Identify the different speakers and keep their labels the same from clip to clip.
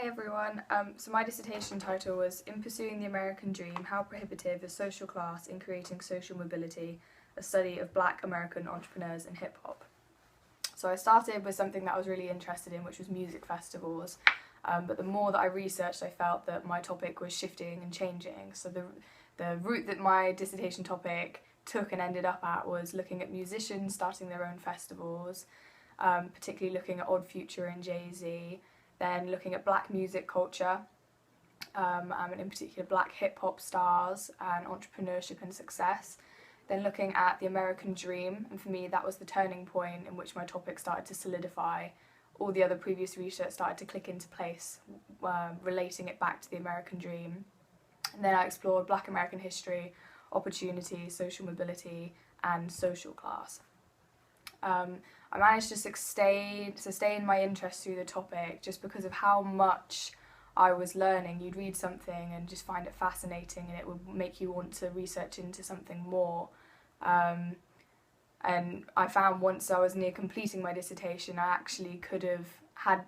Speaker 1: Hi everyone. So my dissertation title was In Pursuing the American Dream, How Prohibitive is Social Class in Creating Social Mobility, a study of Black American entrepreneurs in hip hop. So I started with something that I was really interested in, which was music festivals. But the more that I researched, I felt that my topic was shifting and changing. So the route that my dissertation topic took and ended up at was looking at musicians starting their own festivals, particularly looking at Odd Future and Jay-Z, then looking at black music culture, and in particular black hip-hop stars and entrepreneurship and success, then looking at the American dream, and for me that was the turning point in which my topic started to solidify. All the other previous research started to click into place, relating it back to the American dream. And then I explored Black American history, opportunity, social mobility, and social class. I managed to sustain my interest through the topic just because of how much I was learning. You'd read something and just find it fascinating, and it would make you want to research into something more. And I found once I was near completing my dissertation, I actually could have had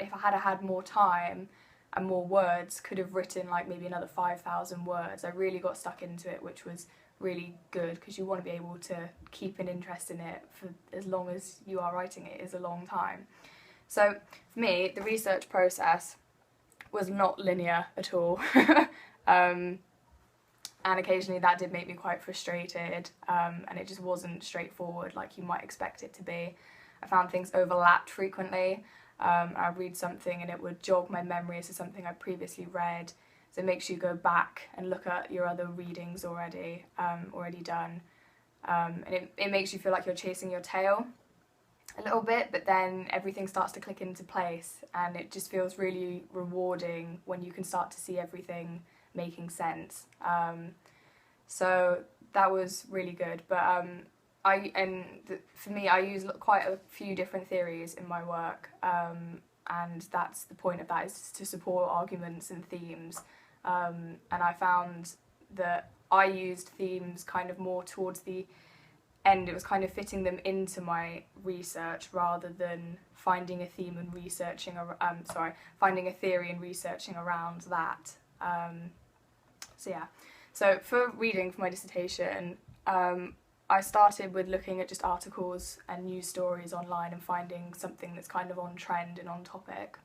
Speaker 1: if I had more time and more words, could have written like maybe another 5,000 words. I really got stuck into it, which was really good because you want to be able to keep an interest in it for as long as you are writing it is a long time. So for me, the research process was not linear at all. And occasionally that did make me quite frustrated, and it just wasn't straightforward like you might expect it to be. I found things overlapped frequently. I'd read something and it would jog my memory as to something I'd previously read. So it makes you go back and look at your other readings already done. And it makes you feel like you're chasing your tail a little bit, but then everything starts to click into place, and it just feels really rewarding when you can start to see everything making sense. So that was really good. But for me, I use quite a few different theories in my work, and that's the point of that, is to support arguments and themes. And I found that I used themes kind of more towards the end. It was kind of fitting them into my research rather than finding a theme and finding a theory and researching around that. So for reading for my dissertation, I started with looking at just articles and news stories online and finding something that's kind of on trend and on topic.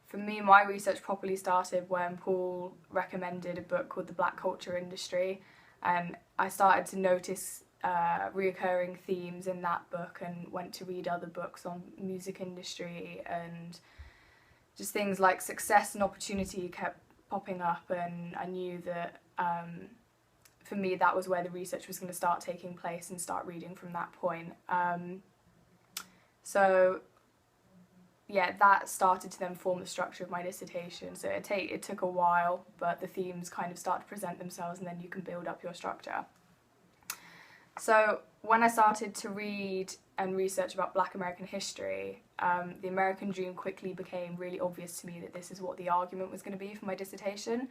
Speaker 1: For me, my research properly started when Paul recommended a book called The Black Culture Industry, and I started to notice reoccurring themes in that book and went to read other books on music industry, and just things like success and opportunity kept popping up, and I knew that for me that was where the research was going to start taking place and start reading from that point. So yeah, that started to then form the structure of my dissertation. So it took a while, but the themes kind of start to present themselves, and then you can build up your structure. So when I started to read and research about Black American history, the American dream quickly became really obvious to me that this is what the argument was going to be for my dissertation,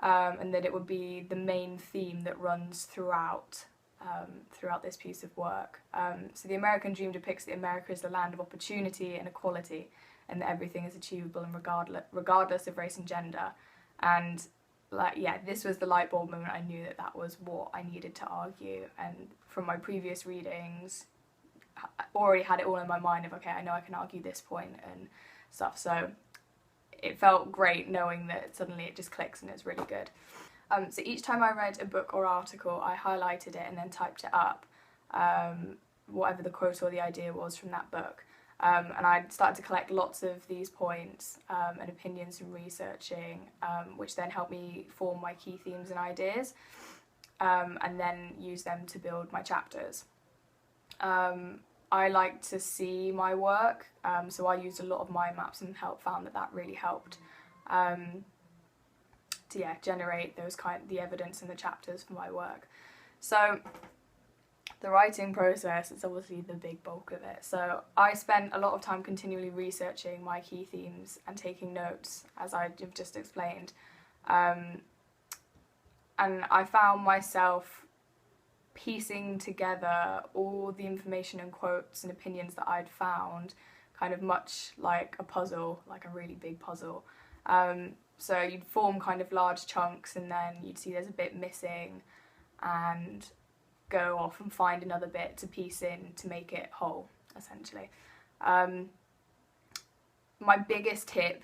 Speaker 1: and that it would be the main theme that runs throughout this piece of work. So the American dream depicts that America is the land of opportunity and equality, and that everything is achievable and regardless of race and gender. And this was the light bulb moment. I knew that was what I needed to argue, and from my previous readings I already had it all in my mind of, okay, I know I can argue this point and stuff. So it felt great knowing that suddenly it just clicks and it's really good. So each time I read a book or article, I highlighted it and then typed it up, whatever the quote or the idea was from that book. And I started to collect lots of these points and opinions from researching, which then helped me form my key themes and ideas, and then use them to build my chapters. I like to see my work, so I used a lot of mind maps and found that really helped to generate the evidence in the chapters for my work. So the writing process is obviously the big bulk of it. So I spent a lot of time continually researching my key themes and taking notes, as I've just explained. And I found myself piecing together all the information and quotes and opinions that I'd found kind of much like a puzzle, like a really big puzzle. So you'd form kind of large chunks, and then you'd see there's a bit missing and go off and find another bit to piece in to make it whole, essentially. My biggest tip,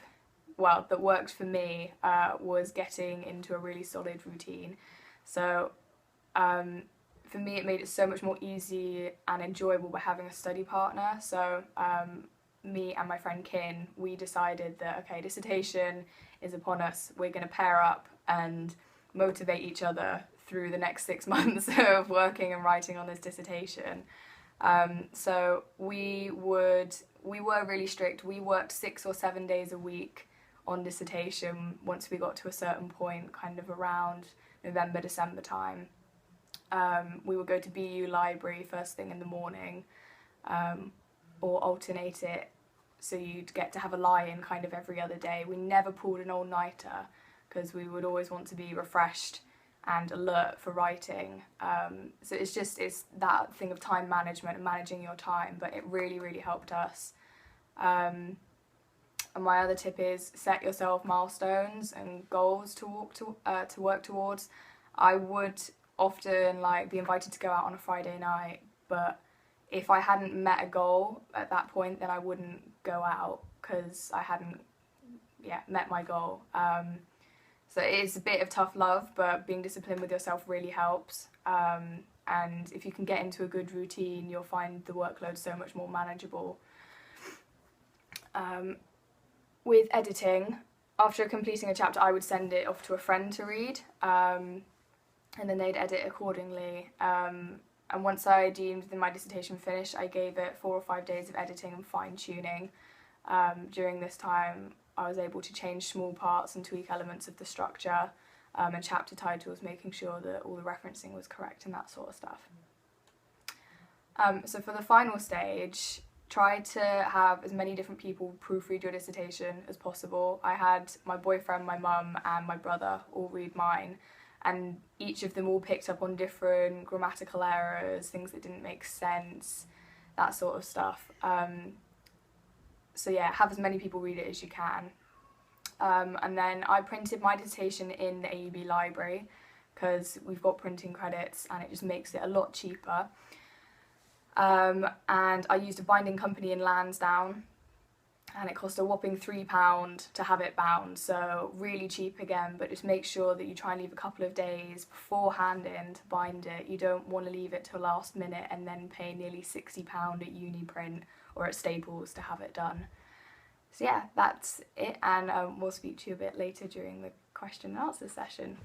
Speaker 1: well, that worked for me, was getting into a really solid routine. So for me, it made it so much more easy and enjoyable by having a study partner. So me and my friend Kin, we decided that, okay, dissertation is upon us. We're going to pair up and motivate each other through the next 6 months of working and writing on this dissertation. So we were really strict. We worked 6 or 7 days a week on dissertation once we got to a certain point, kind of around November, December time. We would go to BU library first thing in the morning, or alternate it, so you'd get to have a lie-in kind of every other day. We never pulled an all-nighter because we would always want to be refreshed and alert for writing. So it's that thing of time management and managing your time, but it really, really helped us. And my other tip is set yourself milestones and goals to work towards. I would often be invited to go out on a Friday night, but if I hadn't met a goal at that point, then I wouldn't go out because I hadn't met my goal. So it is a bit of tough love, but being disciplined with yourself really helps. And if you can get into a good routine, you'll find the workload so much more manageable. With editing, after completing a chapter, I would send it off to a friend to read, and then they'd edit accordingly. And once I deemed my dissertation finished, I gave it 4 or 5 days of editing and fine-tuning. During this time, I was able to change small parts and tweak elements of the structure, and chapter titles, making sure that all the referencing was correct and that sort of stuff. So for the final stage, try to have as many different people proofread your dissertation as possible. I had my boyfriend, my mum and my brother all read mine, and each of them all picked up on different grammatical errors, things that didn't make sense, that sort of stuff. So yeah, have as many people read it as you can. And then I printed my dissertation in the AUB library because we've got printing credits and it just makes it a lot cheaper. And I used a binding company in Lansdowne, and it cost a whopping £3 to have it bound, so really cheap again, but just make sure that you try and leave a couple of days beforehand in to bind it. You don't want to leave it till last minute and then pay nearly £60 at Uniprint or at Staples to have it done. So yeah, that's it, and we'll speak to you a bit later during the question and answer session.